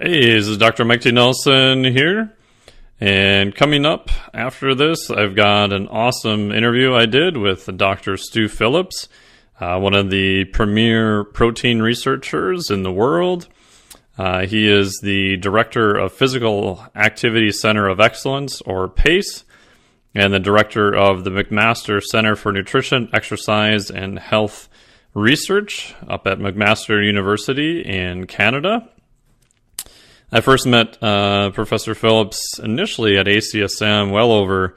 Hey, this is Dr. Mike T. Nelson here. And coming up after this, I've got an awesome interview I did with Dr. Stu Phillips, one of the premier protein researchers in the world. He is the director of Physical Activity Center of Excellence, or PACE, and the director of the McMaster Center for Nutrition, Exercise, and Health Research up at McMaster University in Canada. I first met Professor Phillips initially at ACSM well over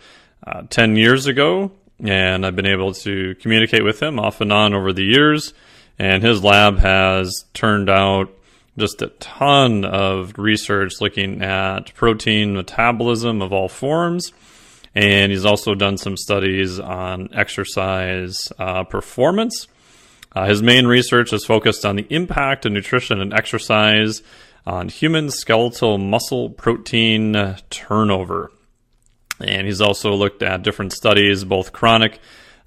10 years ago, and I've been able to communicate with him off and on over the years, and his lab has turned out just a ton of research looking at protein metabolism of all forms, and he's also done some studies on exercise performance. His main research is focused on the impact of nutrition and exercise on human skeletal muscle protein turnover. And he's also looked at different studies, both chronic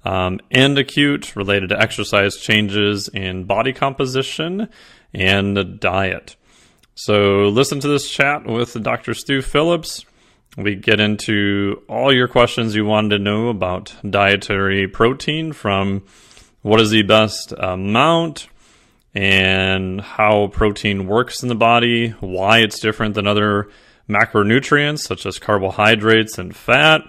and acute, related to exercise changes in body composition and diet. So listen to this chat with Dr. Stu Phillips. We get into all your questions you wanted to know about dietary protein, from what is the best amount, and how protein works in the body, why it's different than other macronutrients such as carbohydrates and fat.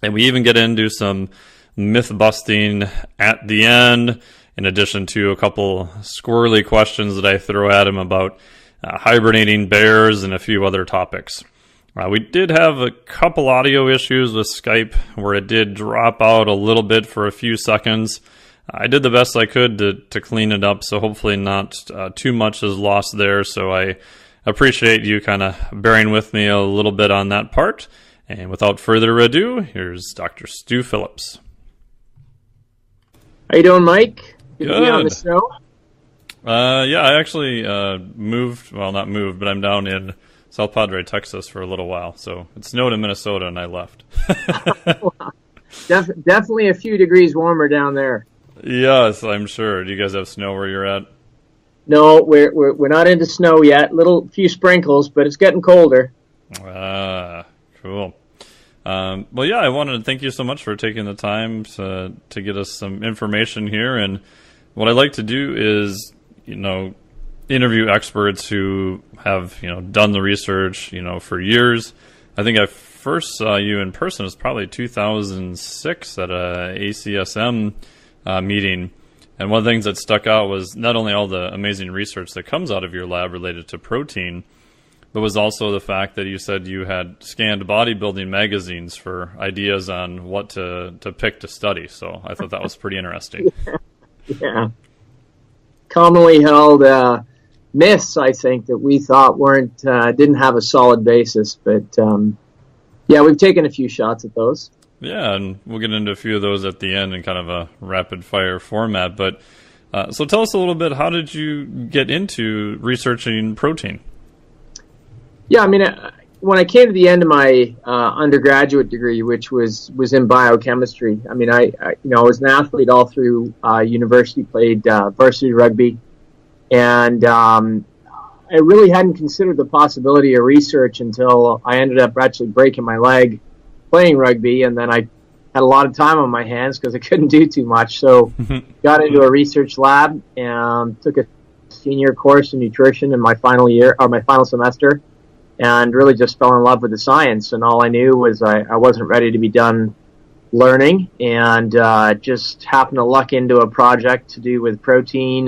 And we even get into some myth busting at the end, in addition to a couple squirrely questions that I throw at him about hibernating bears and a few other topics. We did have a couple audio issues with Skype where it did drop out a little bit for a few seconds. I did the best I could to clean it up, so hopefully not too much is lost there. So I appreciate you kind of bearing with me a little bit on that part. And without further ado, here's Dr. Stu Phillips. How you doing, Mike? Good. To be on the show. Yeah, I actually moved. Well, not moved, but I'm down in South Padre, Texas for a little while. So it snowed in Minnesota, and I left. Definitely a few degrees warmer down there. Yes, I'm sure. Do you guys have snow where you're at? No, we're not into snow yet. Few sprinkles, but it's getting colder. Cool. Well, yeah, I wanted to thank you so much for taking the time to get us some information here. And what I like to do is, interview experts who have, done the research, for years. I think I first saw you in person. It was probably 2006 at a ACSM meeting, and one of the things that stuck out was not only all the amazing research that comes out of your lab related to protein, but was also the fact that you said you had scanned bodybuilding magazines for ideas on what to pick to study. So I thought that was pretty interesting. Yeah. Commonly held myths, I think, that we thought didn't have a solid basis, but yeah, we've taken a few shots at those. Yeah, and we'll get into a few of those at the end in kind of a rapid-fire format. But so tell us a little bit, how did you get into researching protein? Yeah, I mean, when I came to the end of my undergraduate degree, which was in biochemistry, I mean, I was an athlete all through university, played varsity rugby, and I really hadn't considered the possibility of research until I ended up actually breaking my leg playing rugby, and then I had a lot of time on my hands because I couldn't do too much. So got into a research lab and took a senior course in nutrition in my final semester, and really just fell in love with the science. And all I knew was I wasn't ready to be done learning, and just happened to luck into a project to do with protein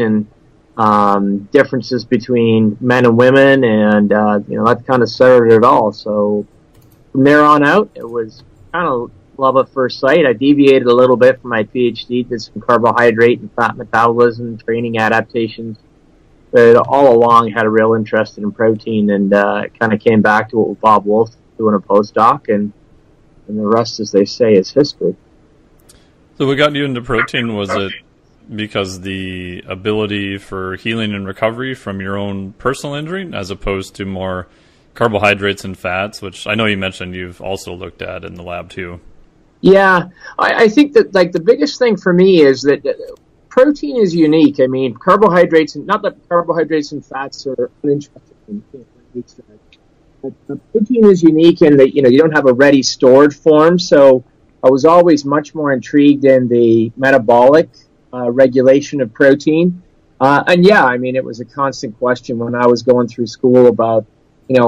and differences between men and women, and that kind of started it all. So from there on out, it was kind of love at first sight. I deviated a little bit from my PhD, did some carbohydrate and fat metabolism, training adaptations, but all along had a real interest in protein, and kind of came back to it with Bob Wolf doing a postdoc, and the rest, as they say, is history. So what got you into protein? Was it because the ability for healing and recovery from your own personal injury, as opposed to more carbohydrates and fats, which I know you mentioned you've also looked at in the lab too? Yeah, I think that the biggest thing for me is that protein is unique. I mean, carbohydrates, and not that carbohydrates and fats are uninteresting. But the protein is unique in that, you don't have a ready stored form. So I was always much more intrigued in the metabolic regulation of protein. And yeah, I mean, it was a constant question when I was going through school about,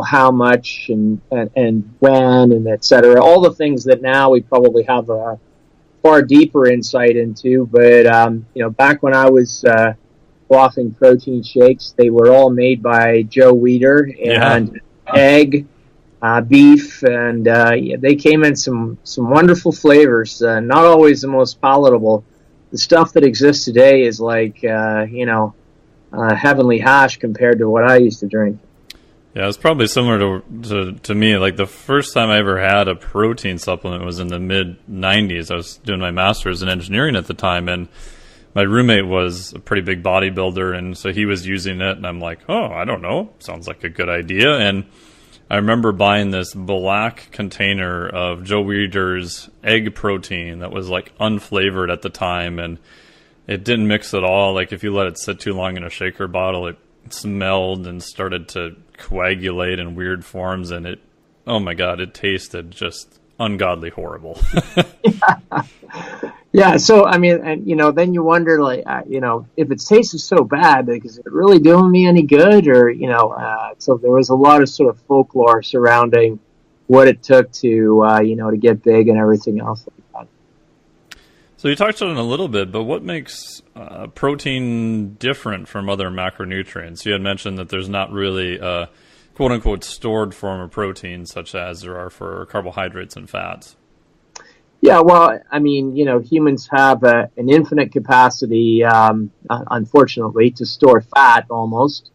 how much and when and et cetera. All the things that now we probably have a far deeper insight into. But, back when I was quaffing protein shakes, they were all made by Joe Weider and egg, beef, and they came in some wonderful flavors, not always the most palatable. The stuff that exists today is like, heavenly hash compared to what I used to drink. Yeah, it's probably similar to me. Like the first time I ever had a protein supplement was in the mid-'90s. I was doing my master's in engineering at the time, and my roommate was a pretty big bodybuilder, and so he was using it, and I'm like, oh, I don't know, sounds like a good idea. And I remember buying this black container of Joe Weider's egg protein that was like unflavored at the time, and it didn't mix at all. Like if you let it sit too long in a shaker bottle, it smelled and started to coagulate in weird forms, and oh my God, it tasted just ungodly horrible. Yeah, so I mean, and then you wonder, like, if it tasted so bad, like, is it really doing me any good? Or so there was a lot of sort of folklore surrounding what it took to to get big and everything else like that. So you touched on it a little bit, but what makes protein different from other macronutrients? You had mentioned that there's not really a quote unquote stored form of protein such as there are for carbohydrates and fats. Yeah, well, I mean, humans have an infinite capacity, unfortunately, to store fat almost.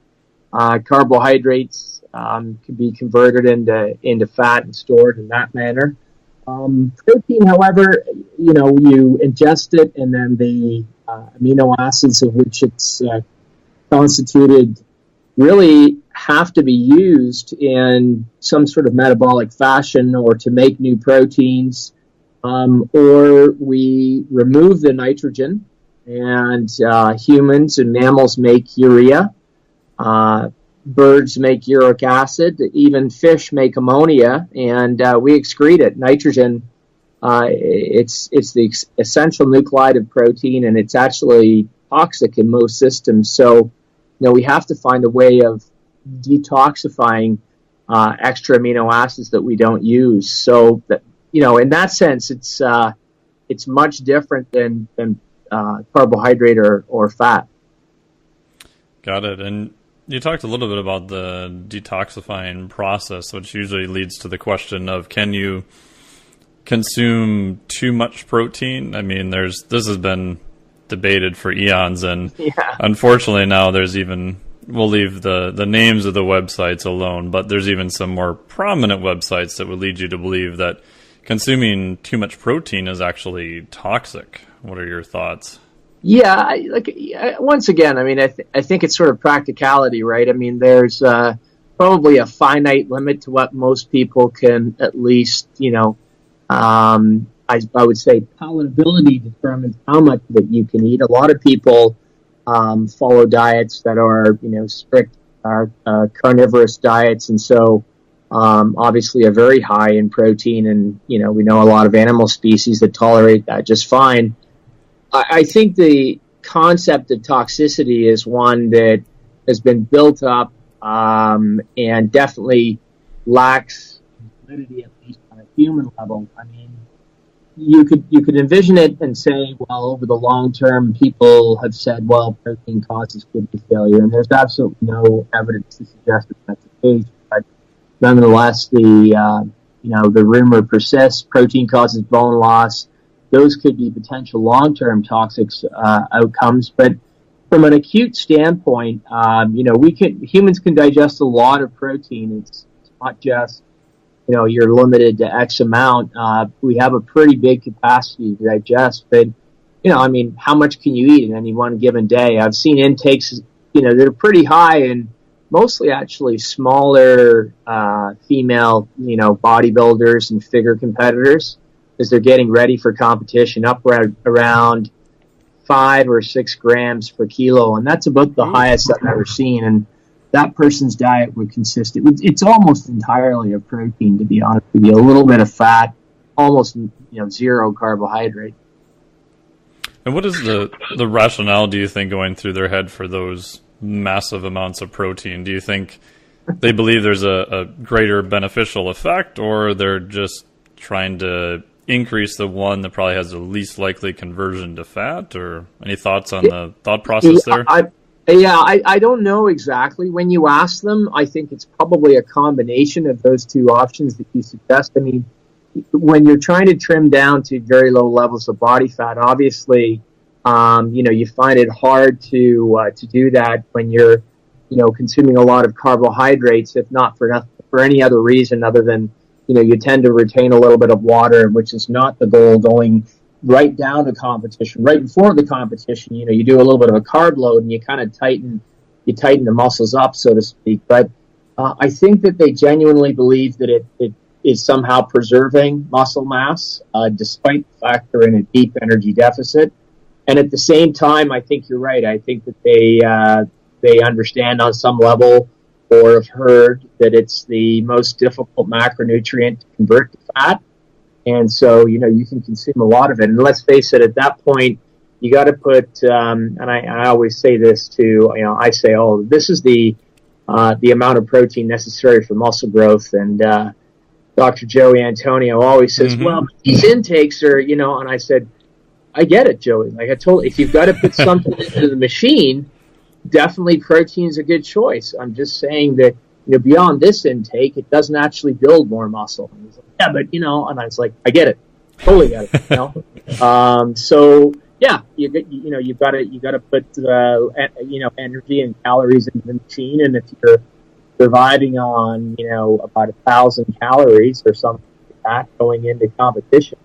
Carbohydrates can be converted into fat and stored in that manner. Protein, however, you ingest it, and then the amino acids of which it's constituted really have to be used in some sort of metabolic fashion or to make new proteins. Or we remove the nitrogen, and humans and mammals make urea. Birds make uric acid. Even fish make ammonia, and we excrete it. Nitrogen, it's the essential nuclide of protein, and it's actually toxic in most systems. So, we have to find a way of detoxifying extra amino acids that we don't use. So that, in that sense, it's much different than carbohydrate or fat. Got it. And you talked a little bit about the detoxifying process, which usually leads to the question of, can you consume too much protein? I mean, this has been debated for eons, and unfortunately now we'll leave the names of the websites alone, but there's even some more prominent websites that would lead you to believe that consuming too much protein is actually toxic. What are your thoughts? Yeah, once again, I mean, I think it's sort of practicality, right? I mean, there's probably a finite limit to what most people can at least, I would say palatability determines how much of it you can eat. A lot of people follow diets that are, strict carnivorous diets, and so obviously are very high in protein, and we know a lot of animal species that tolerate that just fine. I think the concept of toxicity is one that has been built up and definitely lacks validity, at least on a human level. I mean, you could envision it and say, well, over the long term, people have said, well, protein causes kidney failure, and there's absolutely no evidence to suggest that that's the case. But nonetheless, the rumor persists. Protein causes bone loss. Those could be potential long-term toxic outcomes. But from an acute standpoint, humans can digest a lot of protein. It's not just, you're limited to X amount. We have a pretty big capacity to digest. But, how much can you eat in any one given day? I've seen intakes, that are pretty high, and mostly actually smaller female, bodybuilders and figure competitors, as they're getting ready for competition, up around 5 or 6 grams per kilo, and that's about the highest I've ever seen. And that person's diet would consist, it's almost entirely of protein, to be honest with you, a little bit of fat, almost zero carbohydrate. And what is the rationale, do you think, going through their head for those massive amounts of protein? Do you think they believe there's a greater beneficial effect, or they're just trying to increase the one that probably has the least likely conversion to fat? Or any thoughts on the thought process there? I don't know exactly. When you ask them, I think it's probably a combination of those two options that you suggest. I mean, when you're trying to trim down to very low levels of body fat, obviously, you find it hard to do that when you're, consuming a lot of carbohydrates, if not for any other reason other than, you tend to retain a little bit of water, which is not the goal going right down to competition. Right before the competition, you do a little bit of a carb load and you kind of tighten the muscles up, so to speak. But I think that they genuinely believe that it is somehow preserving muscle mass, despite the fact they're in a deep energy deficit. And at the same time, I think you're right. I think that they understand on some level, or have heard, that it's the most difficult macronutrient to convert to fat. And so, you can consume a lot of it. And let's face it, at that point, you got to put, and I always say this too, I say, this is the amount of protein necessary for muscle growth. And, Dr. Joey Antonio always says, well, these intakes are, and I said, I get it, Joey. Like I told you, if you've got to put something into the machine, definitely protein's a good choice. I'm just saying that, beyond this intake, it doesn't actually build more muscle. And he's like, yeah, but, and I was like, I get it. Totally get it, So, yeah, you've got to put, energy and calories into the machine. And if you're surviving on, about 1,000 calories or something like that going into competition,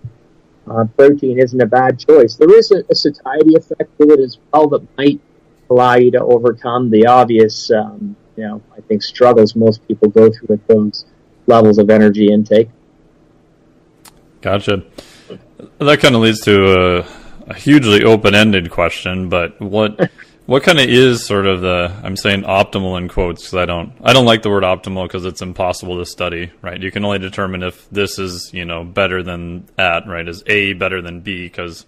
protein isn't a bad choice. There is a satiety effect to it as well that might allow you to overcome the obvious, I think, struggles most people go through with those levels of energy intake. Gotcha. That kind of leads to a hugely open-ended question, but what kind of is sort of I'm saying optimal in quotes, because I don't like the word optimal because it's impossible to study, right? You can only determine if this is, better than that, right? Is A better than B? Because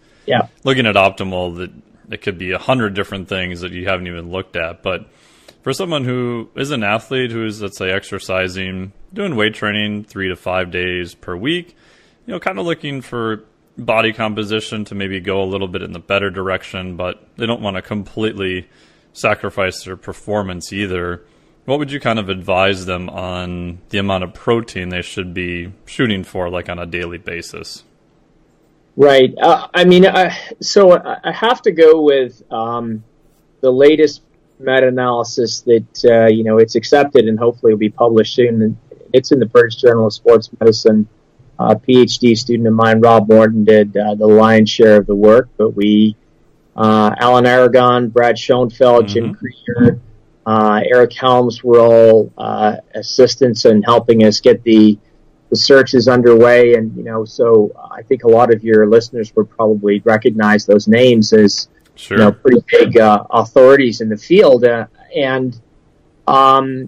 looking at optimal, it could be 100 different things that you haven't even looked at. But for someone who is an athlete, who's, let's say, exercising, doing weight training 3 to 5 days per week, kind of looking for body composition to maybe go a little bit in the better direction, but they don't want to completely sacrifice their performance either. What would you kind of advise them on the amount of protein they should be shooting for, like on a daily basis? Right. So I have to go with the latest meta-analysis that, it's accepted and hopefully will be published soon. It's in the British Journal of Sports Medicine. PhD student of mine, Rob Morton, did the lion's share of the work, but Alan Aragon, Brad Schoenfeld, Jim Krieger, Eric Helms were all assistants in helping us get the searches underway. And, so I think a lot of your listeners would probably recognize those names as, pretty big authorities in the field. And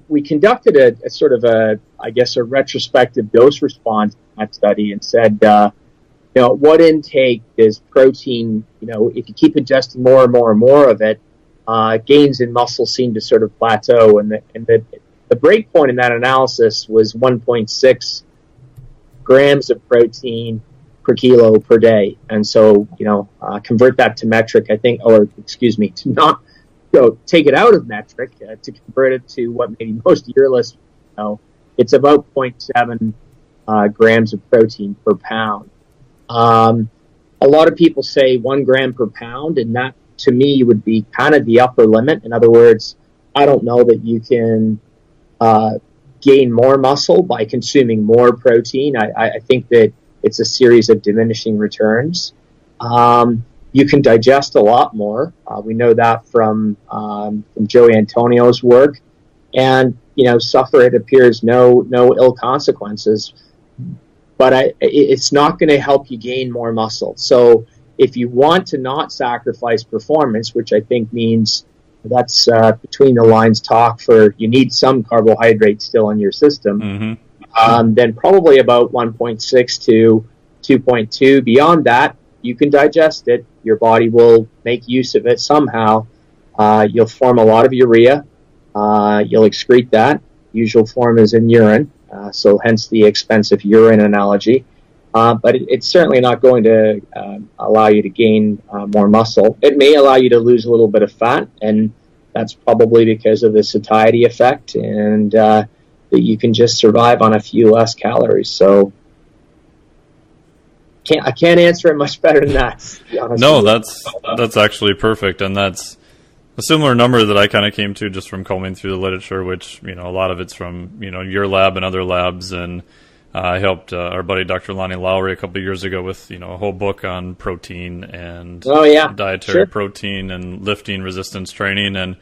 we conducted a sort of a retrospective dose response in that study and said, what intake is protein, if you keep ingesting more and more and more of it, gains in muscle seem to sort of plateau. And the break point in that analysis was 1.6 grams of protein per kilo per day. And so, convert that to metric, to not take it out of metric, to convert it to what maybe most of your listeners know. It's about 0.7 grams of protein per pound. A lot of people say 1 gram per pound, and that to me would be kind of the upper limit. In other words, I don't know that you can gain more muscle by consuming more protein. I think that it's a series of diminishing returns. You can digest a lot more. We know that from Joey Antonio's work, and suffer, it appears, no ill consequences. But it's not going to help you gain more muscle. So if you want to not sacrifice performance, which I think means That's between the lines talk for you need some carbohydrate still in your system. Then probably about 1.6 to 2.2. Beyond that, you can digest it. Your body will make use of it somehow. You'll form a lot of urea. You'll excrete that. Usual form is in urine, so hence the expensive urine analogy. But it's certainly not going to allow you to gain more muscle. It may allow you to lose a little bit of fat, and that's probably because of the satiety effect, and that you can just survive on a few less calories. So I can't answer it much better than that, to be honest No, with that's actually perfect, and that's a similar number that I kind of came to just from combing through the literature, which, a lot of it's from, your lab and other labs, and I helped our buddy Dr. Lonnie Lowry a couple of years ago with, a whole book on protein and dietary protein and lifting resistance training, and,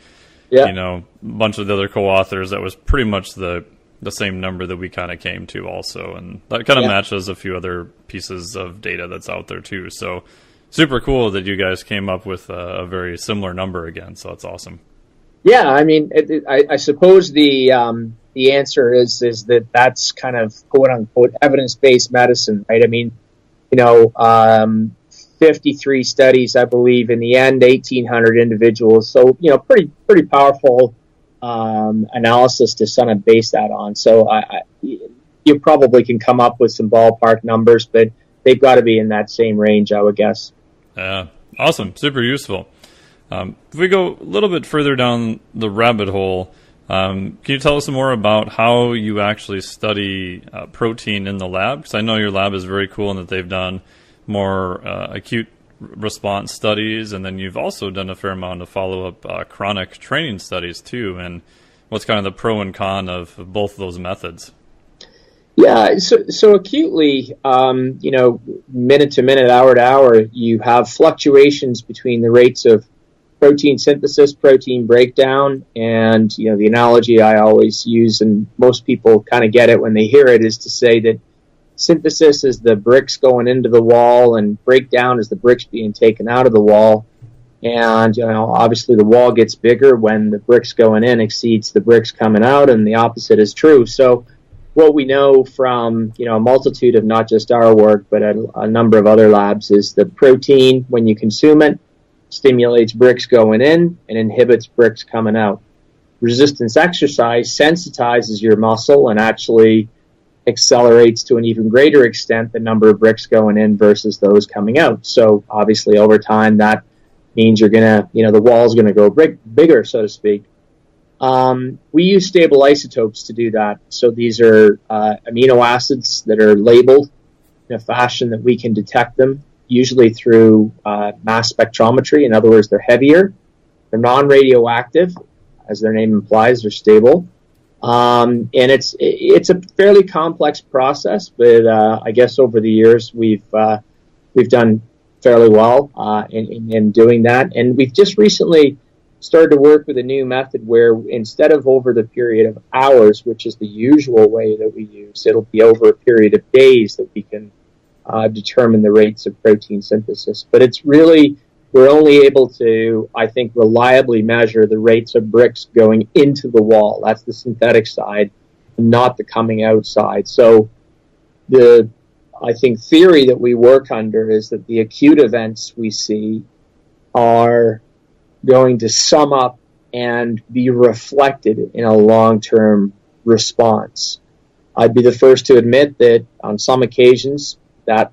a bunch of the other co-authors. That was pretty much the same number that we kind of came to also, and that kind of matches a few other pieces of data that's out there too. So super cool that you guys came up with a very similar number again. So that's awesome. Yeah, I mean, I suppose the answer is that that's kind of quote unquote evidence-based medicine, right? I mean, 53 studies, I believe, in the end, 1,800 individuals. So, pretty powerful analysis to kind of base that on. So you probably can come up with some ballpark numbers, but they've got to be in that same range, I would guess. Yeah, awesome. Super useful. If we go a little bit further down the rabbit hole, can you tell us more about how you actually study protein in the lab? Because I know your lab is very cool in that they've done more acute response studies, and then you've also done a fair amount of follow-up chronic training studies too. And what's kind of the pro and con of both of those methods? Yeah, so acutely, minute to minute, hour to hour, you have fluctuations between the rates of protein synthesis, protein breakdown, and the analogy I always use, and most people kind of get it when they hear it, is to say that synthesis is the bricks going into the wall, and breakdown is the bricks being taken out of the wall. And obviously the wall gets bigger when the bricks going in exceeds the bricks coming out, and the opposite is true. So what we know from a multitude of not just our work but a number of other labs is the protein, when you consume it, stimulates bricks going in and inhibits bricks coming out. Resistance exercise sensitizes your muscle and actually accelerates to an even greater extent the number of bricks going in versus those coming out. So obviously over time that means you're going to, the wall's going to go bigger, so to speak. We use stable isotopes to do that. So these are amino acids that are labeled in a fashion that we can detect them, usually through mass spectrometry. In other words, they're heavier, they're non-radioactive, as their name implies, they're stable. And it's a fairly complex process, but I guess over the years we've done fairly well in doing that. And we've just recently started to work with a new method where instead of over the period of hours, which is the usual way that we use, it'll be over a period of days that we can determine the rates of protein synthesis. But it's really, we're only able to, I think, reliably measure the rates of bricks going into the wall. That's the synthetic side, not the coming out side. So the, I think, theory that we work under is that the acute events we see are going to sum up and be reflected in a long-term response. I'd be the first to admit that on some occasions that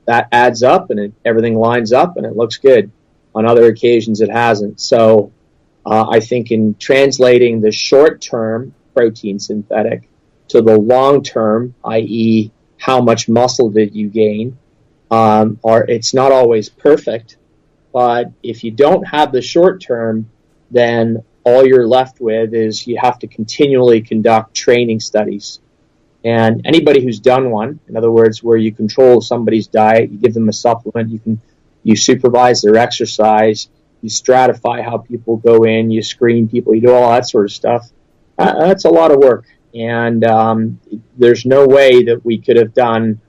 adds up and everything lines up and it looks good. On other occasions it hasn't. So I think in translating the short-term protein synthetic to the long-term, i.e. how much muscle did you gain, or it's not always perfect, but if you don't have the short-term, then all you're left with is you have to continually conduct training studies. And anybody who's done one, in other words, where you control somebody's diet, you give them a supplement, you supervise their exercise, you stratify how people go in, you screen people, you do all that sort of stuff. That's a lot of work. And there's no way that we could have done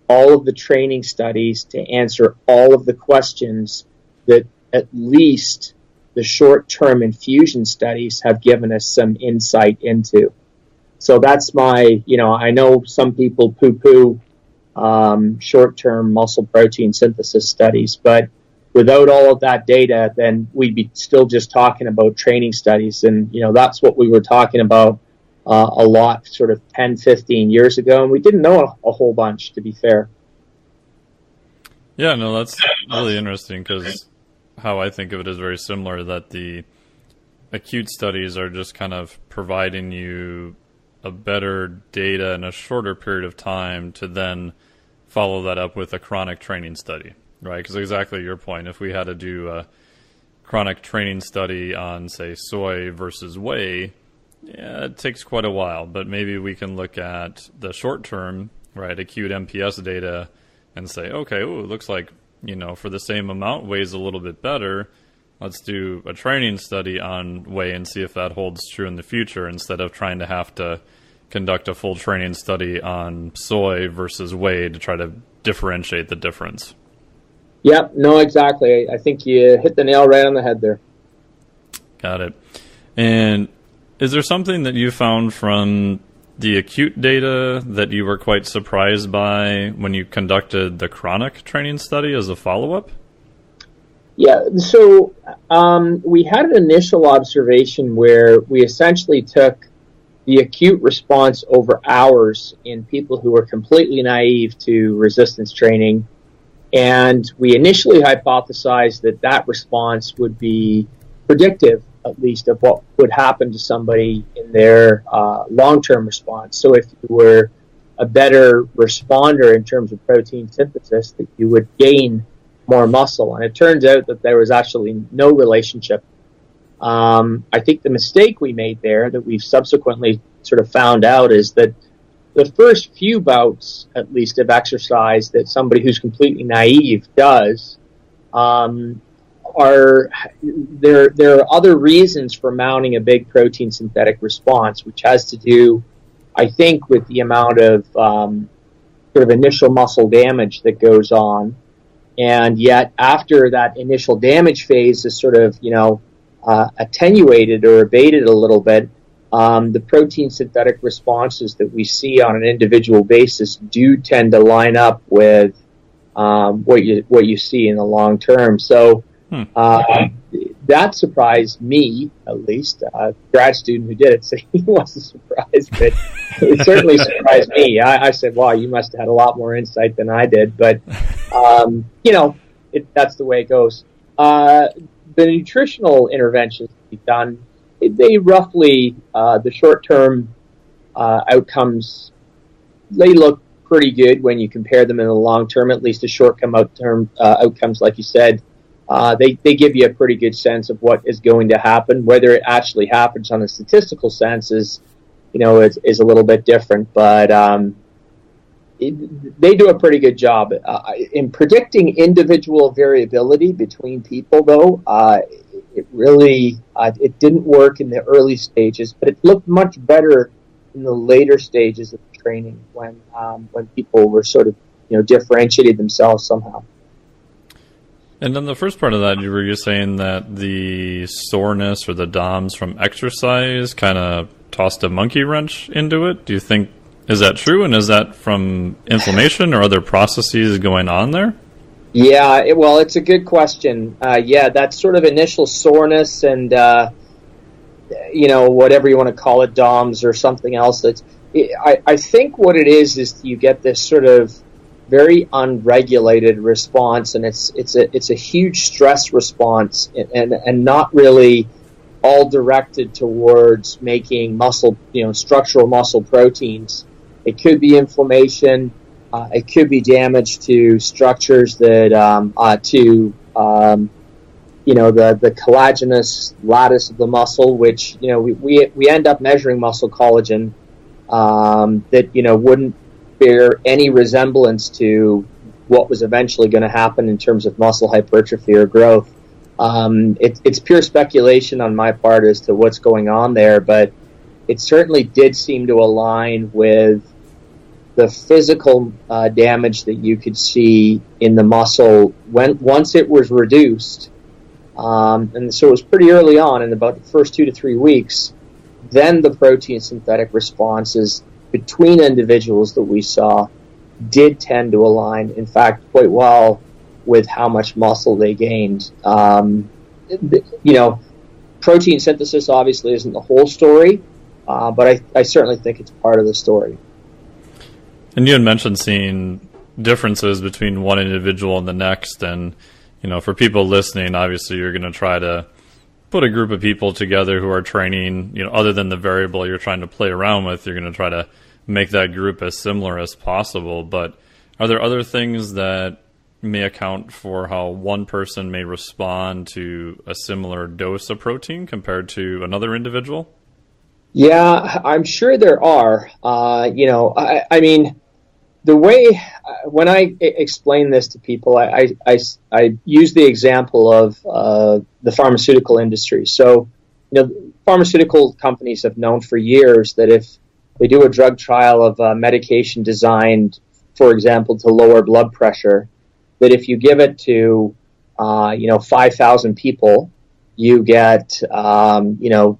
all of the training studies to answer all of the questions that at least the short-term infusion studies have given us some insight into. So that's my, I know some people poo-poo short-term muscle protein synthesis studies, but without all of that data, then we'd be still just talking about training studies. And, that's what we were talking about a lot sort of 10, 15 years ago. And we didn't know a whole bunch, to be fair. Yeah, no, that's really interesting, because how I think of it is very similar, that the acute studies are just kind of providing you a better data in a shorter period of time to then follow that up with a chronic training study, right? Because exactly your point, if we had to do a chronic training study on, say, soy versus whey, yeah, it takes quite a while, but maybe we can look at the short term, right, acute MPS data and say, okay, it looks like, for the same amount, whey's a little bit better. Let's do a training study on whey and see if that holds true in the future, instead of trying to have to conduct a full training study on soy versus whey to try to differentiate the difference. Yep, no, exactly. I think you hit the nail right on the head there. Got it. And is there something that you found from the acute data that you were quite surprised by when you conducted the chronic training study as a follow-up? Yeah, so we had an initial observation where we essentially took the acute response over hours in people who were completely naive to resistance training, and we initially hypothesized that response would be predictive, at least, of what would happen to somebody in their long-term response. So if you were a better responder in terms of protein synthesis, that you would gain more muscle. And it turns out that there was actually no relationship. I think the mistake we made there, that we've subsequently sort of found out, is that the first few bouts, at least, of exercise that somebody who's completely naive does, there are other reasons for mounting a big protein synthetic response, which has to do, I think, with the amount of sort of initial muscle damage that goes on. And yet, after that initial damage phase is sort of, attenuated or abated a little bit, the protein synthetic responses that we see on an individual basis do tend to line up with what you see in the long term. So that surprised me, at least. A grad student who did it said he wasn't surprised, but it certainly surprised me. I said, wow, you must have had a lot more insight than I did. But, that's the way it goes. The nutritional interventions we've done, they roughly, the short-term outcomes, they look pretty good when you compare them in the long term, at least the short-term outcomes, like you said. They give you a pretty good sense of what is going to happen. Whether it actually happens on a statistical sense is a little bit different, but they do a pretty good job in predicting individual variability between people. Though it really it didn't work in the early stages, but it looked much better in the later stages of the training when people were sort of differentiated themselves somehow. And then the first part of that, you were saying that the soreness or the DOMS from exercise kind of tossed a monkey wrench into it. Do you think, is that true? And is that from inflammation or other processes going on there? Yeah, it's a good question. That sort of initial soreness and, whatever you want to call it, DOMS or something else. I think what it is you get this sort of very unregulated response, and it's a huge stress response, and not really all directed towards making muscle, structural muscle proteins. It could be inflammation. It could be damage to structures that the collagenous lattice of the muscle, which we end up measuring muscle collagen that wouldn't bear any resemblance to what was eventually going to happen in terms of muscle hypertrophy or growth. It's pure speculation on my part as to what's going on there, but it certainly did seem to align with the physical damage that you could see in the muscle once it was reduced. And so it was pretty early on, in about the first 2 to 3 weeks, then the protein synthetic responses between individuals that we saw did tend to align, in fact, quite well with how much muscle they gained. Protein synthesis obviously isn't the whole story, but I certainly think it's part of the story. And you had mentioned seeing differences between one individual and the next, and for people listening, obviously you're going to try to put a group of people together who are training, other than the variable you're trying to play around with, you're going to try to make that group as similar as possible. But are there other things that may account for how one person may respond to a similar dose of protein compared to another individual? Yeah, I'm sure there are. I mean, the way when I explain this to people, I use the example of the pharmaceutical industry. So, pharmaceutical companies have known for years that if they do a drug trial of a medication designed, for example, to lower blood pressure, that if you give it to 5,000 people, you get 30%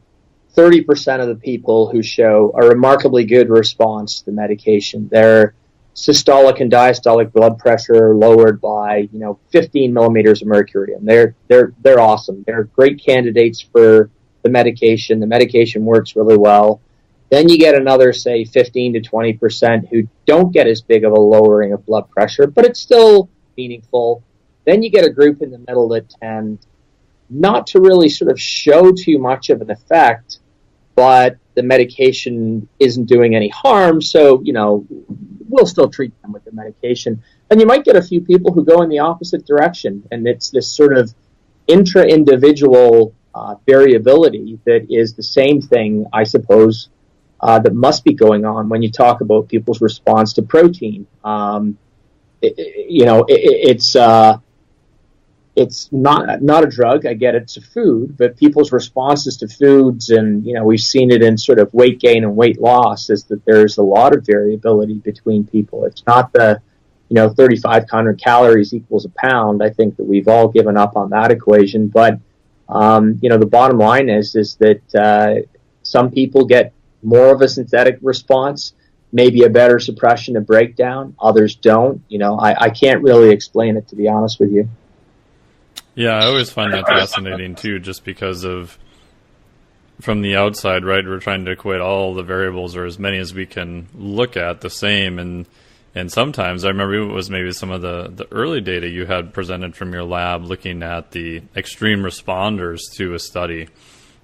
of the people who show a remarkably good response to the medication. Their systolic and diastolic blood pressure are lowered by 15 millimeters of mercury, and they're awesome. They're great candidates for the medication. The medication works really well. Then you get another, say, 15 to 20% who don't get as big of a lowering of blood pressure, but it's still meaningful. Then you get a group in the middle that tend not to really sort of show too much of an effect, but the medication isn't doing any harm, so, we'll still treat them with the medication. And you might get a few people who go in the opposite direction, and it's this sort of intra-individual variability that is the same thing, I suppose, that must be going on when you talk about people's response to protein. It's not a drug. I get it's a food, but people's responses to foods, and we've seen it in sort of weight gain and weight loss, is that there's a lot of variability between people. It's not the 3,500 calories equals a pound. I think that we've all given up on that equation. But the bottom line is that some people get more of a synthetic response, maybe a better suppression of breakdown. Others don't. I can't really explain it, to be honest with you. Yeah, I always find that fascinating too, just because of, from the outside, right, we're trying to equate all the variables, or as many as we can look at, the same, and sometimes I remember it was maybe some of the early data you had presented from your lab looking at the extreme responders to a study.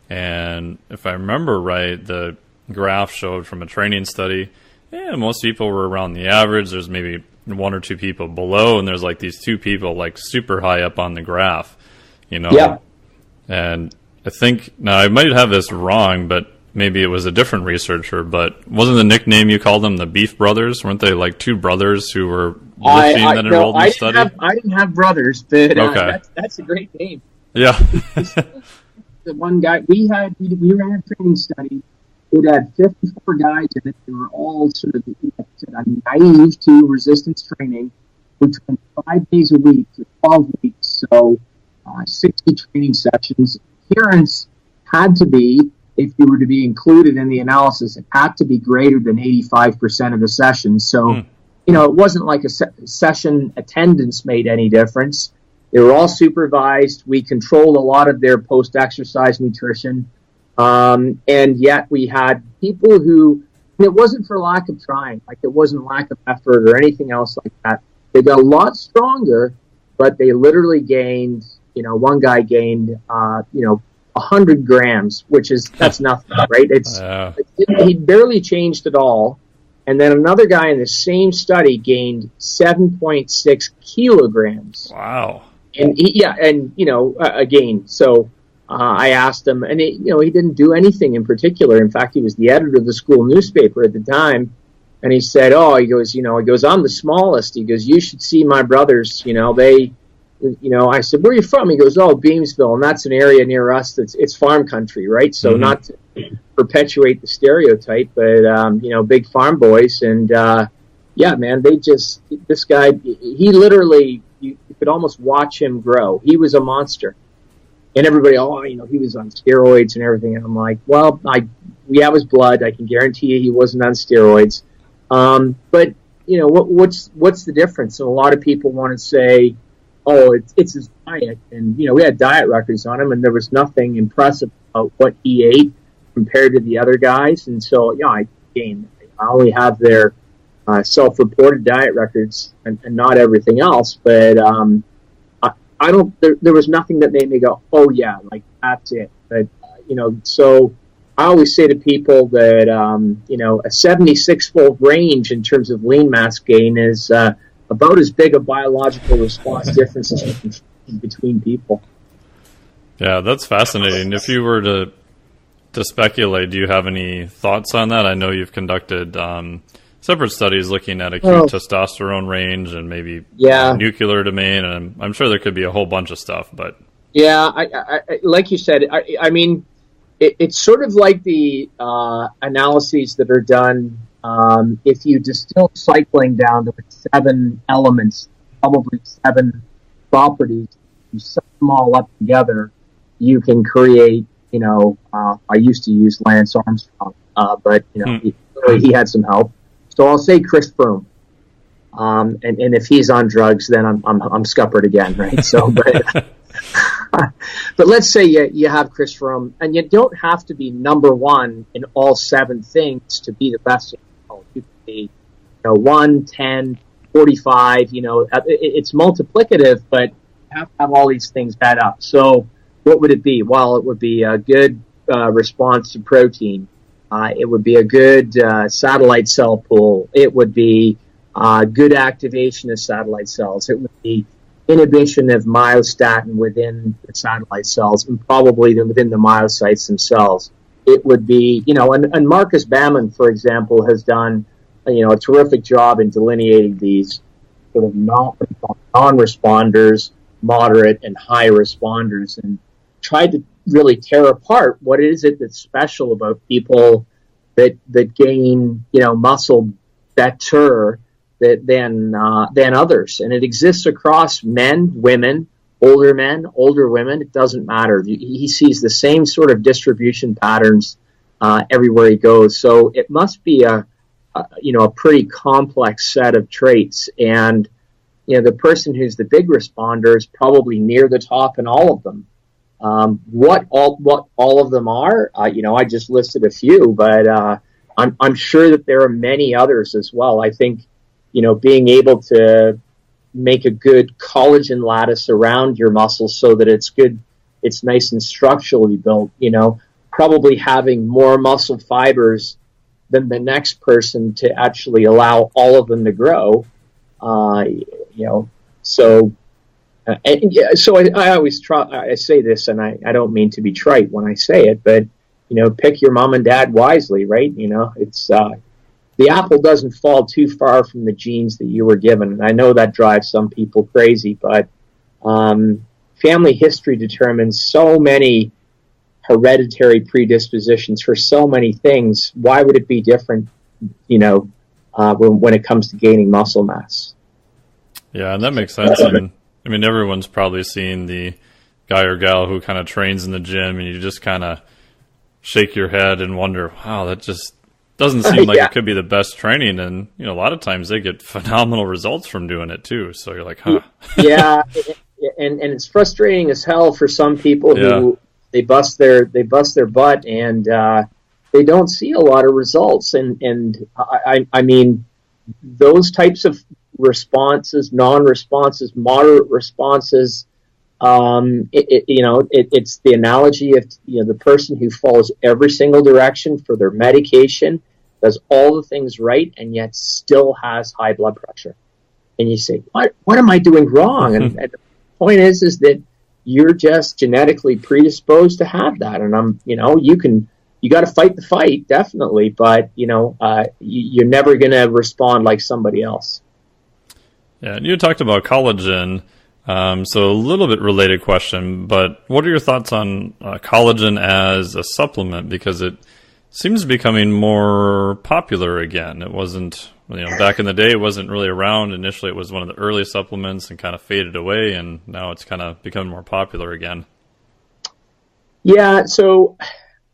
And if I remember right, the graph showed from a training study, most people were around the average. There's maybe one or two people below, and there's like these two people like super high up on the graph, Yeah. And I think, now I might have this wrong, but maybe it was a different researcher, but wasn't the nickname you called them the Beef Brothers? Weren't they like two brothers who were lifting that enrolled in the study? I didn't have brothers, but okay. That's a great name. Yeah. The one guy we ran a training study. It had 54 guys in it. They were all sort of naive to resistance training, which went 5 days a week for 12 weeks. So 60 training sessions. Adherence had to be, if you were to be included in the analysis, it had to be greater than 85% of the sessions. So, it wasn't like a session attendance made any difference. They were all supervised. We controlled a lot of their post-exercise nutrition. And yet we had people who, it wasn't for lack of trying, like it wasn't lack of effort or anything else like that. They got a lot stronger, but they literally gained, one guy gained, 100 grams, that's nothing, right? He barely changed at all. And then another guy in the same study gained 7.6 kilograms. Wow. And again, so I asked him, and he didn't do anything in particular. In fact, he was the editor of the school newspaper at the time, and he said, I'm the smallest. He goes, you should see my brothers. I said, where are you from? He goes, Beamsville, and that's an area near us. It's farm country, right? So not to perpetuate the stereotype, but big farm boys, and man, this guy, he literally, you could almost watch him grow. He was a monster. and everybody, he was on steroids and everything. And I'm like, well, we have his blood. I can guarantee you he wasn't on steroids. But what's the difference? And a lot of people want to say, oh, it's his diet. And, we had diet records on him, and there was nothing impressive about what he ate compared to the other guys. And so, I only have their self-reported diet records and not everything else. But I don't. There was nothing that made me go, oh yeah, like that's it. But so I always say to people that a 76-fold range in terms of lean mass gain is about as big a biological response difference as you can find between people. Yeah, that's fascinating. If you were to speculate, do you have any thoughts on that? I know you've conducted separate studies looking at acute testosterone range and maybe nuclear domain, and I'm sure there could be a whole bunch of stuff. But yeah, I like you said, I mean, it's sort of like the analyses that are done. If you distill cycling down to 7 elements, probably 7 properties, you sum them all up together, you can create. I used to use Lance Armstrong, but he had some help. So I'll say Chris Froome, and if he's on drugs, then I'm scuppered again, right? So, but let's say you have Chris Froome, and you don't have to be number one in all 7 things to be the best. You can be 1, 10, 45. It's multiplicative, but you have to have all these things add up. So what would it be? Well, it would be a good response to protein. It would be a good satellite cell pool. It would be good activation of satellite cells. It would be inhibition of myostatin within the satellite cells and probably within the myocytes themselves. It would be, and Marcus Bamman, for example, has done, a terrific job in delineating these sort of non-responders, moderate and high responders, and tried to really tear apart what is it that's special about people that gain muscle better than others. And it exists across men, women, older women. It doesn't matter. He sees the same sort of distribution patterns everywhere he goes. So it must be a pretty complex set of traits. And the person who's the big responder is probably near the top in all of them. What all of them are, I just listed a few, but I'm sure that there are many others as well. I think, being able to make a good collagen lattice around your muscles so that it's good, it's nice and structurally built, probably having more muscle fibers than the next person to actually allow all of them to grow, so. So I always I say this, and I don't mean to be trite when I say it, but pick your mom and dad wisely, right? It's the apple doesn't fall too far from the genes that you were given, and I know that drives some people crazy, but family history determines so many hereditary predispositions for so many things. Why would it be different? When it comes to gaining muscle mass. Yeah, and that makes sense. And I mean, everyone's probably seen the guy or gal who kind of trains in the gym, and you just kind of shake your head and wonder, wow, that just doesn't seem like it could be the best training. And, a lot of times they get phenomenal results from doing it too. So you're like, huh. Yeah. And it's frustrating as hell for some people who they bust their butt and, they don't see a lot of results. And I mean, those types of responses, non-responses, moderate responses, it's the analogy of the person who follows every single direction for their medication, does all the things right, and yet still has high blood pressure. And you say, what am I doing wrong? And the point is that you're just genetically predisposed to have that. And you got to fight the fight, definitely, but you're never going to respond like somebody else. Yeah, and you talked about collagen, so a little bit related question, but what are your thoughts on collagen as a supplement? Because it seems to be becoming more popular again. It wasn't, back in the day, it wasn't really around. Initially, it was one of the early supplements and kind of faded away, and now it's kind of becoming more popular again. Yeah, so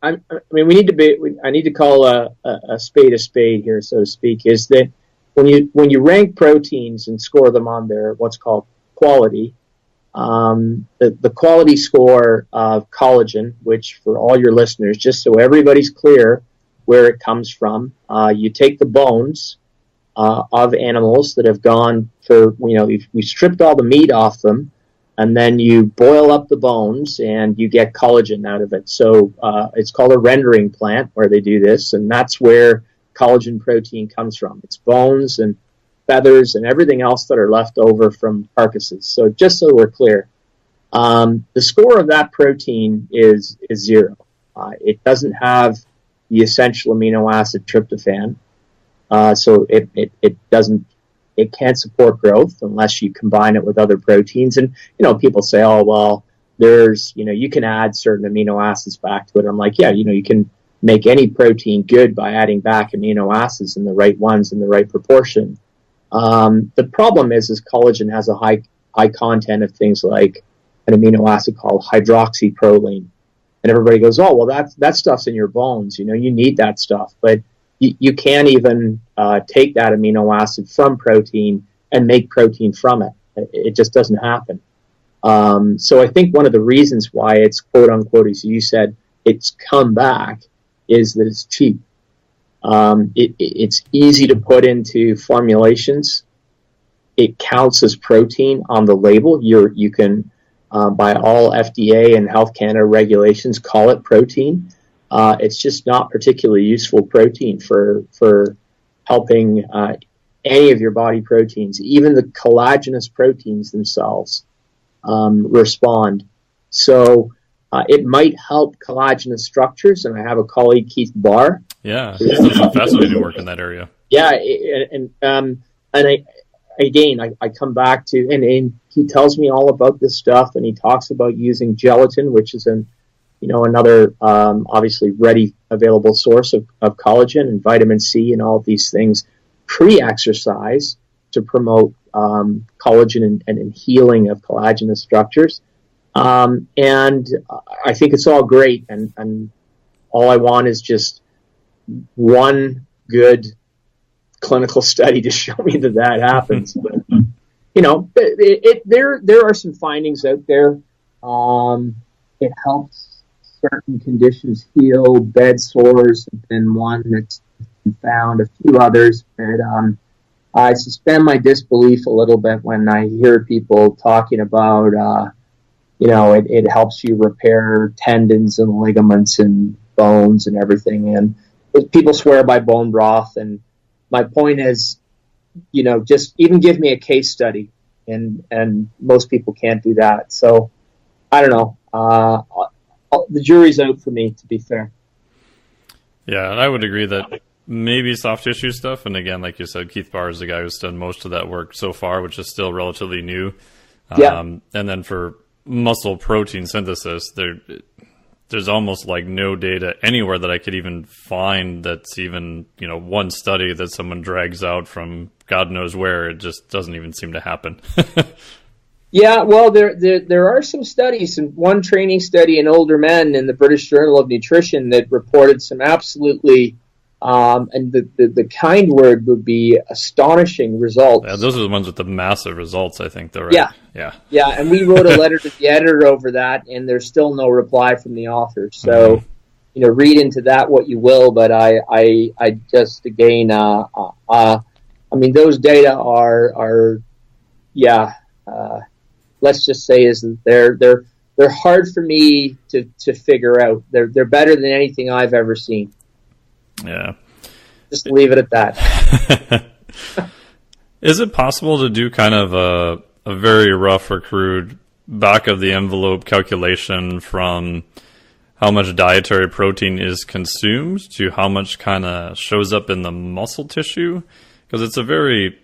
I mean, I need to call a spade here, so to speak. Is that when you rank proteins and score them on their what's called quality, the quality score of collagen, which for all your listeners, just so everybody's clear where it comes from, you take the bones of animals that have gone for, we stripped all the meat off them, and then you boil up the bones and you get collagen out of it. So it's called a rendering plant where they do this, and that's where collagen protein comes from. It's bones and feathers and everything else that are left over from carcasses. So just so we're clear, the score of that protein is zero. It doesn't have the essential amino acid tryptophan, so it can't support growth unless you combine it with other proteins. And people say, oh well, there's you can add certain amino acids back to it. I'm like, yeah, you can make any protein good by adding back amino acids in the right ones in the right proportion. The problem is collagen has a high content of things like an amino acid called hydroxyproline, and everybody goes, oh well, that stuff's in your bones. You need that stuff, but you can't even take that amino acid from protein and make protein from it. It just doesn't happen. So I think one of the reasons why it's quote unquote, as you said, it's come back is that it's cheap. It's easy to put into formulations. It counts as protein on the label. You can, by all FDA and Health Canada regulations, call it protein. It's just not particularly useful protein for helping any of your body proteins. Even the collagenous proteins themselves respond. So it might help collagenous structures, and I have a colleague, Keith Barr. Yeah, he's done some fascinating work in that area. Yeah, and I come back to, and he tells me all about this stuff, and he talks about using gelatin, which is another obviously ready available source of collagen and vitamin C and all of these things pre-exercise to promote collagen and healing of collagenous structures. And I think it's all great, and all I want is just one good clinical study to show me that happens. But, there are some findings out there. It helps certain conditions heal. Bed sores have been one that's been found, a few others. But I suspend my disbelief a little bit when I hear people talking about, it helps you repair tendons and ligaments and bones and everything. And people swear by bone broth. And my point is, just even give me a case study. And most people can't do that. So I don't know. The jury's out for me, to be fair. Yeah, and I would agree that maybe soft tissue stuff. And again, like you said, Keith Barr is the guy who's done most of that work so far, which is still relatively new. Yeah. And then for muscle protein synthesis, there's almost like no data anywhere that I could even find that's even, one study that someone drags out from God knows where. It just doesn't even seem to happen. Yeah, well, there are some studies, and one training study in older men in the British Journal of Nutrition that reported some absolutely, and the kind word would be astonishing results. Yeah, those are the ones with the massive results, I think, though, right? Yeah, and we wrote a letter to the editor over that, and there's still no reply from the author. So, read into that what you will, but I just, again, those data are let's just say is that they're hard for me to figure out. They're better than anything I've ever seen. Yeah. Just leave it at that. Is it possible to do kind of a very rough or crude back of the envelope calculation from how much dietary protein is consumed to how much kind of shows up in the muscle tissue? Because it's a very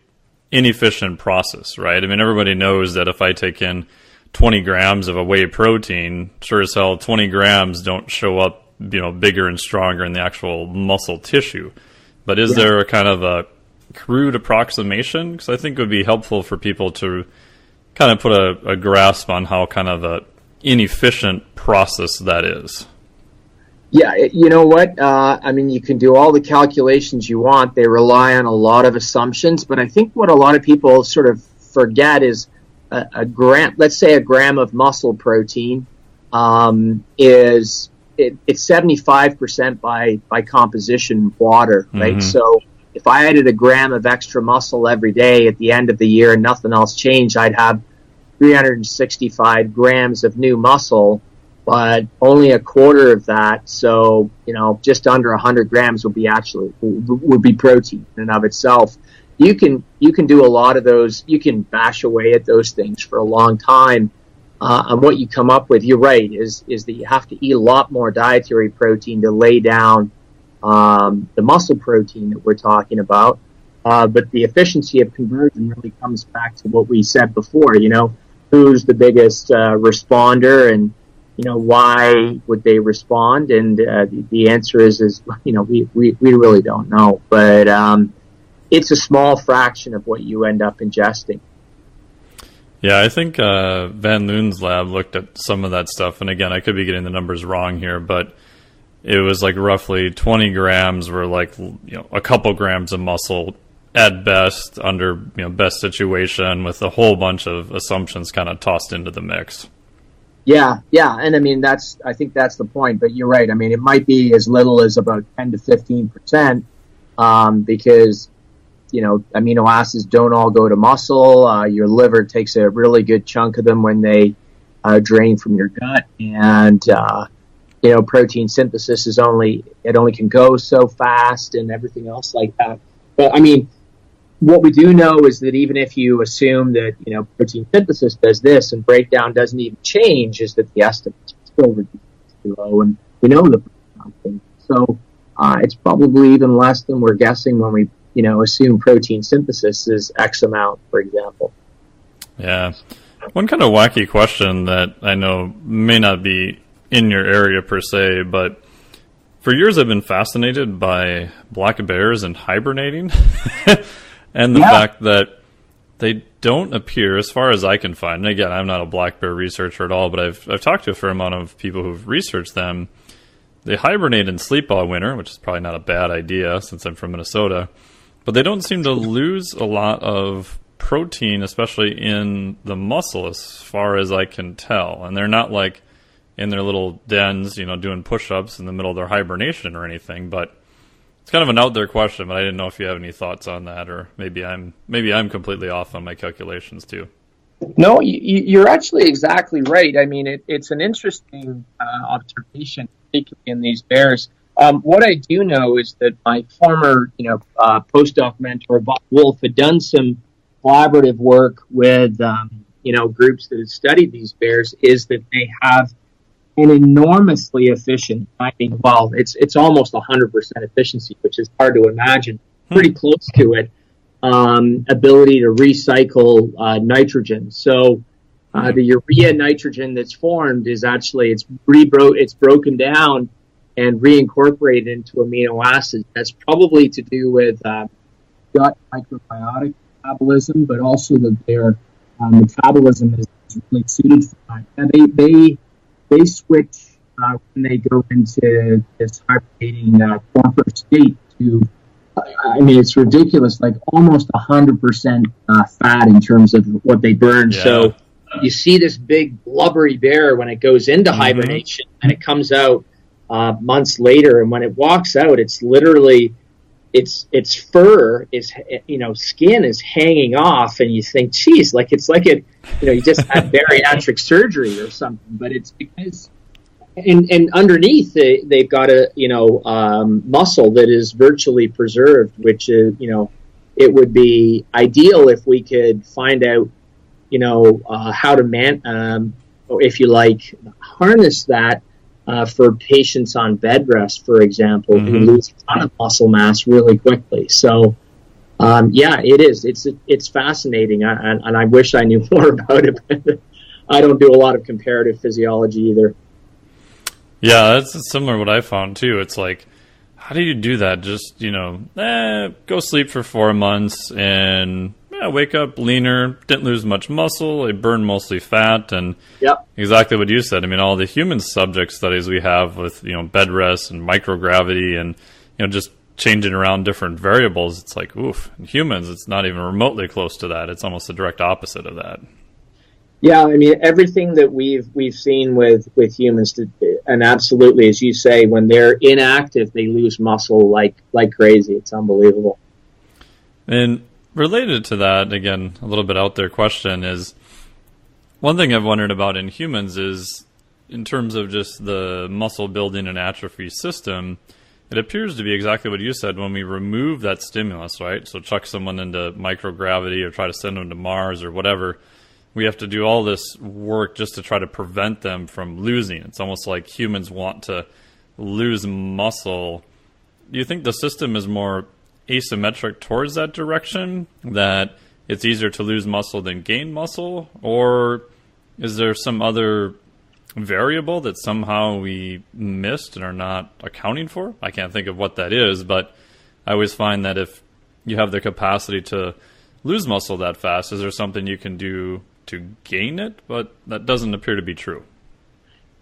inefficient process, right? I mean, everybody knows that if I take in 20 grams of a whey protein, sure as hell 20 grams don't show up, bigger and stronger in the actual muscle tissue. But is there a kind of a crude approximation? Because I think it would be helpful for people to kind of put a grasp on how kind of a inefficient process that is. Yeah, you know what? I mean, you can do all the calculations you want. They rely on a lot of assumptions, but I think what a lot of people sort of forget is a gram. Let's say a gram of muscle protein it's 75% by composition water, right? Mm-hmm. So if I added a gram of extra muscle every day at the end of the year and nothing else changed, I'd have 365 grams of new muscle, but only a quarter of that, so just under 100 grams would be protein in and of itself. You can do a lot of those. You can bash away at those things for a long time, and what you come up with, you're right, is that you have to eat a lot more dietary protein to lay down the muscle protein that we're talking about. But the efficiency of conversion really comes back to what we said before. Who's the biggest responder, and why would they respond? And the answer is we really don't know. But it's a small fraction of what you end up ingesting. Yeah, I think Van Loon's lab looked at some of that stuff, and again, I could be getting the numbers wrong here, but it was like roughly 20 grams were like a couple grams of muscle at best under best situation, with a whole bunch of assumptions kind of tossed into the mix. Yeah, and I mean I think that's the point. But you're right. I mean, it might be as little as about 10 to 15%, because amino acids don't all go to muscle. Your liver takes a really good chunk of them when they drain from your gut, and protein synthesis only can go so fast, and everything else like that. But I mean, what we do know is that even if you assume that protein synthesis does this and breakdown doesn't even change, is that the estimates are still ridiculously low, and we know the breakdown thing. So it's probably even less than we're guessing when we assume protein synthesis is X amount, for example. Yeah. One kind of wacky question that I know may not be in your area per se, but for years I've been fascinated by black bears and hibernating. And the fact that they don't appear, as far as I can find, and again, I'm not a black bear researcher at all, but I've talked to a fair amount of people who've researched them. They hibernate and sleep all winter, which is probably not a bad idea since I'm from Minnesota, but they don't seem to lose a lot of protein, especially in the muscle, as far as I can tell. And they're not like in their little dens, doing push-ups in the middle of their hibernation or anything, but it's kind of an out there question, but I didn't know if you have any thoughts on that, or maybe I'm completely off on my calculations too. No, you're actually exactly right. I mean, it's an interesting observation, particularly in these bears. What I do know is that my former, postdoc mentor, Bob Wolf, had done some collaborative work with, groups that have studied these bears, is that they have an enormously efficient, it's almost 100% efficiency, which is hard to imagine, pretty close to it, ability to recycle nitrogen. So the urea nitrogen that's formed is actually, it's broken down and reincorporated into amino acids. That's probably to do with gut microbiotic metabolism, but also that their metabolism is really suited for that. And they switch when they go into this hibernating torpor state to, it's ridiculous, like almost 100% fat in terms of what they burn. Yeah. So you see this big blubbery bear when it goes into hibernation, and it comes out months later, and when it walks out, it's literally its fur is, skin is hanging off, and you think, geez, it's like it, you just had bariatric surgery or something. But it's because, and underneath they've got a muscle that is virtually preserved, which is, it would be ideal if we could find out, how to if you like, harness that. For patients on bed rest, for example, who lose a ton of muscle mass really quickly. So, it is. It's fascinating, and I wish I knew more about it. But I don't do a lot of comparative physiology either. Yeah, that's similar to what I found too. It's like, how do you do that? Just go sleep for 4 months, and yeah, wake up leaner, didn't lose much muscle, they burned mostly fat, and Yep. exactly what you said. I mean, all the human subject studies we have with, bed rest and microgravity and, just changing around different variables, it's like, oof, in humans, it's not even remotely close to that. It's almost the direct opposite of that. Yeah, I mean, everything that we've seen with humans, and absolutely, as you say, when they're inactive, they lose muscle like crazy. It's unbelievable. And related to that, again, a little bit out there question is, one thing I've wondered about in humans is, in terms of just the muscle building and atrophy system, it appears to be exactly what you said when we remove that stimulus, right? So chuck someone into microgravity or try to send them to Mars or whatever. We have to do all this work just to try to prevent them from losing. It's almost like humans want to lose muscle. Do you think the system is more asymmetric towards that direction, that it's easier to lose muscle than gain muscle? Or is there some other variable that somehow we missed and are not accounting for? I can't think of what that is, but I always find that if you have the capacity to lose muscle that fast, is there something you can do to gain it? But that doesn't appear to be true.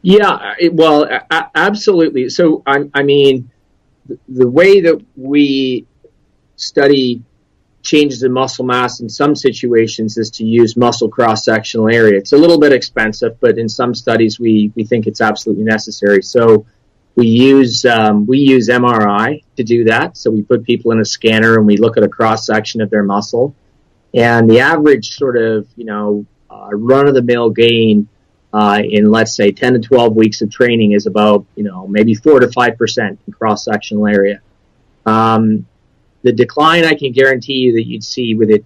Yeah, absolutely. So, I mean, the way that we study changes in muscle mass in some situations is to use muscle cross-sectional area. It's a little bit expensive, but in some studies we think it's absolutely necessary. So we use MRI to do that. So we put people in a scanner and we look at a cross-section of their muscle. And the average sort of, run-of-the-mill gain in, let's say, 10 to 12 weeks of training is about, maybe 4 to 5% in cross-sectional area. The decline, I can guarantee you that you'd see with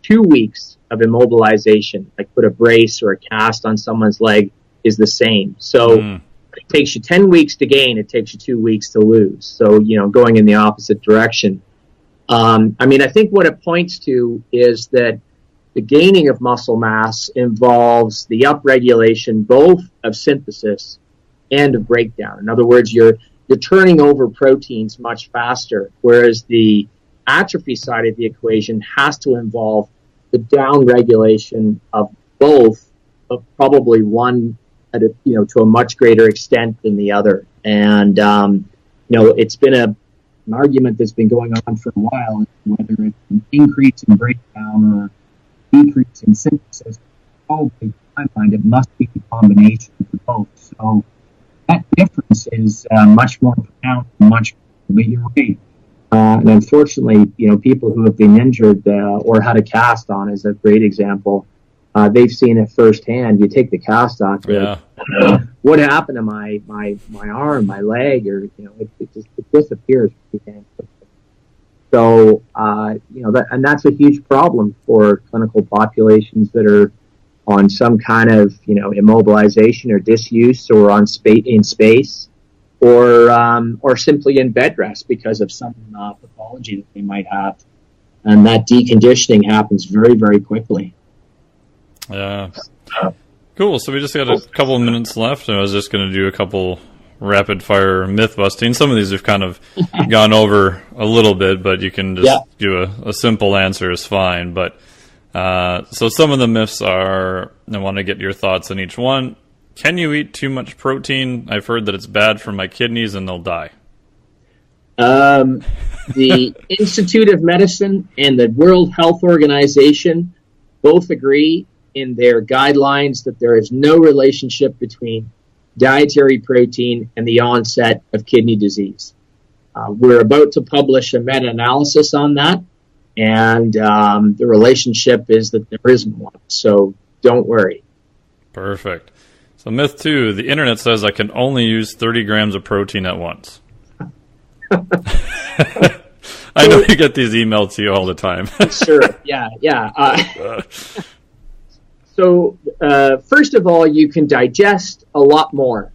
2 weeks of immobilization, like put a brace or a cast on someone's leg, is the same. So it takes you 10 weeks to gain, it takes you 2 weeks to lose. So, going in the opposite direction. I think what it points to is that the gaining of muscle mass involves the upregulation both of synthesis and of breakdown. In other words, you're turning over proteins much faster, whereas the atrophy side of the equation has to involve the downregulation of both, but probably one at to a much greater extent than the other. And it's been an argument that's been going on for a while, whether it's an increase in breakdown or decrease in synthesis. Probably, in my mind, it must be the combination of both. So that difference is much more pronounced, much more. But you're right. And unfortunately, people who have been injured or had a cast on is a great example. They've seen it firsthand. You take the cast off. Yeah. What happened to my arm, my leg, or it disappears. So that's a huge problem for clinical populations that are on some kind of immobilization or disuse, or on in space, or simply in bed rest because of some pathology that they might have, and that deconditioning happens very, very quickly. Yeah. Cool. So we just got a couple of minutes left, and I was just going to do a couple rapid fire myth busting. Some of these we've kind of gone over a little bit, but you can just do a simple answer is fine. But so some of the myths are, I want to get your thoughts on each one. Can you eat too much protein? I've heard that it's bad for my kidneys and they'll die. The Institute of Medicine and the World Health Organization both agree in their guidelines that there is no relationship between dietary protein and the onset of kidney disease. We're about to publish a meta-analysis on that, and the relationship is that there isn't one, so don't worry. Perfect. So myth 2, the internet says I can only use 30 grams of protein at once. I know you get these emailed to you all the time. Sure, yeah. So first of all, you can digest a lot more.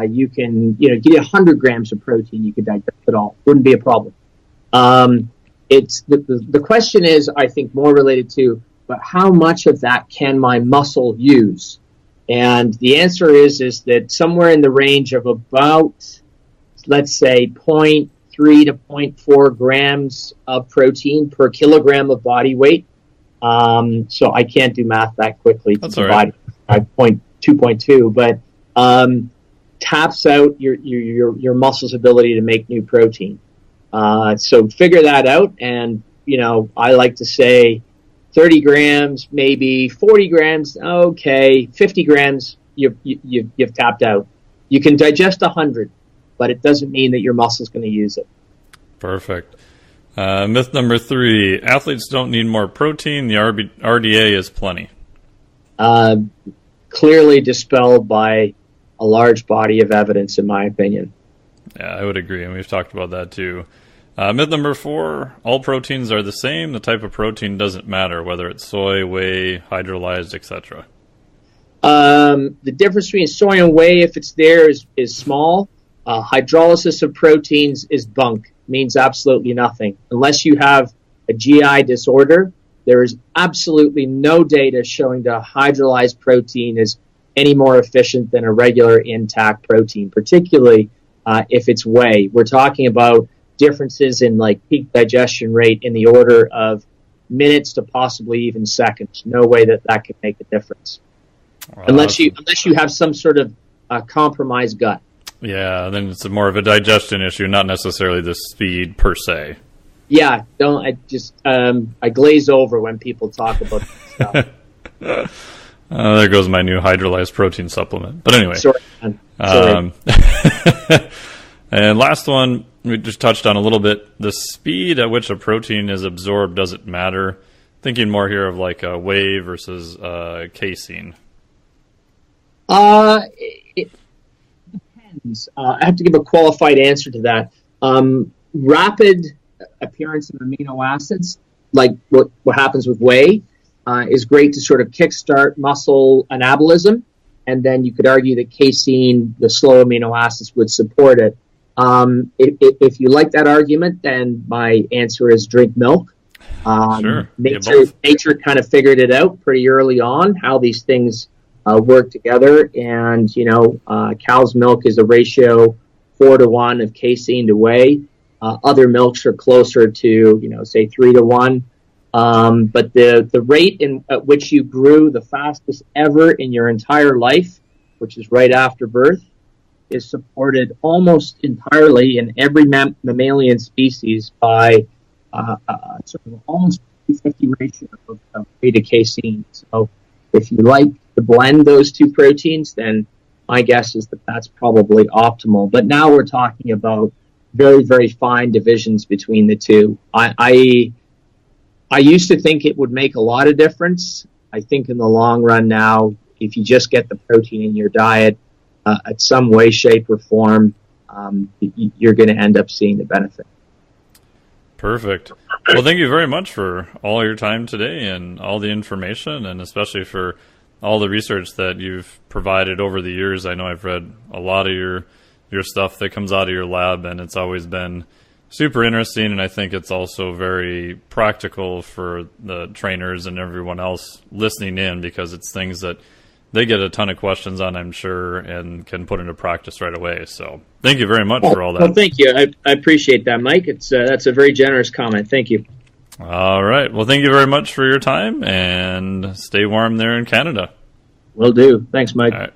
You can, give you 100 grams of protein, you could digest it all. Wouldn't be a problem. It's the question is, I think, more related to, but how much of that can my muscle use? And the answer is that somewhere in the range of about, let's say, 0.3 to 0.4 grams of protein per kilogram of body weight So I can't do math that quickly to That's all right. divide by 2.2, but taps out your muscle's ability to make new protein. So figure that out, and I like to say 30 grams, maybe 40 grams, okay, 50 grams, you've tapped out. You can digest 100, but it doesn't mean that your muscle's going to use it. Perfect. Myth number 3, athletes don't need more protein. The RDA is plenty. Clearly dispelled by a large body of evidence, in my opinion. Yeah, I would agree, and we've talked about that too. Myth number 4, all proteins are the same. The type of protein doesn't matter, whether it's soy, whey, hydrolyzed, etc. The difference between soy and whey, if it's there, is small. Hydrolysis of proteins is bunk, means absolutely nothing. Unless you have a GI disorder, there is absolutely no data showing that hydrolyzed protein is any more efficient than a regular intact protein, particularly if it's whey. We're talking about differences in like peak digestion rate in the order of minutes to possibly even seconds. No way that could make a difference. Unless you have some sort of compromised gut. Yeah, then it's more of a digestion issue, not necessarily the speed per se. Yeah, I glaze over when people talk about this stuff. There goes my new hydrolyzed protein supplement. But anyway. Sorry. And last one, we just touched on a little bit. The speed at which a protein is absorbed doesn't matter. Thinking more here of like a whey versus casein. It depends. I have to give a qualified answer to that. Rapid appearance of amino acids, like what happens with whey, is great to sort of kickstart muscle anabolism, and then you could argue that casein, the slow amino acids, would support it. If you like that argument, then my answer is drink milk. Sure. Nature kind of figured it out pretty early on how these things work together, and cow's milk is a ratio 4-to-1 of casein to whey. Other milks are closer to say 3-to-1. But the rate at which you grew the fastest ever in your entire life, which is right after birth, is supported almost entirely in every mammalian species by sort of almost 50-50 ratio of whey to casein. So if you like to blend those two proteins, then my guess is that that's probably optimal. But now we're talking about very, very fine divisions between the two. I used to think it would make a lot of difference. I think in the long run now, if you just get the protein in your diet at some way, shape, or form, you're going to end up seeing the benefit. Perfect. Well, thank you very much for all your time today and all the information, and especially for all the research that you've provided over the years. I know I've read a lot of your stuff that comes out of your lab, and it's always been super interesting, and I think it's also very practical for the trainers and everyone else listening in, because it's things that they get a ton of questions on, I'm sure, and can put into practice right away. So thank you very much for all that. Well, thank you. I appreciate that, Mike. That's a very generous comment. Thank you. All right. Well, thank you very much for your time, and stay warm there in Canada. Will do. Thanks, Mike. All right.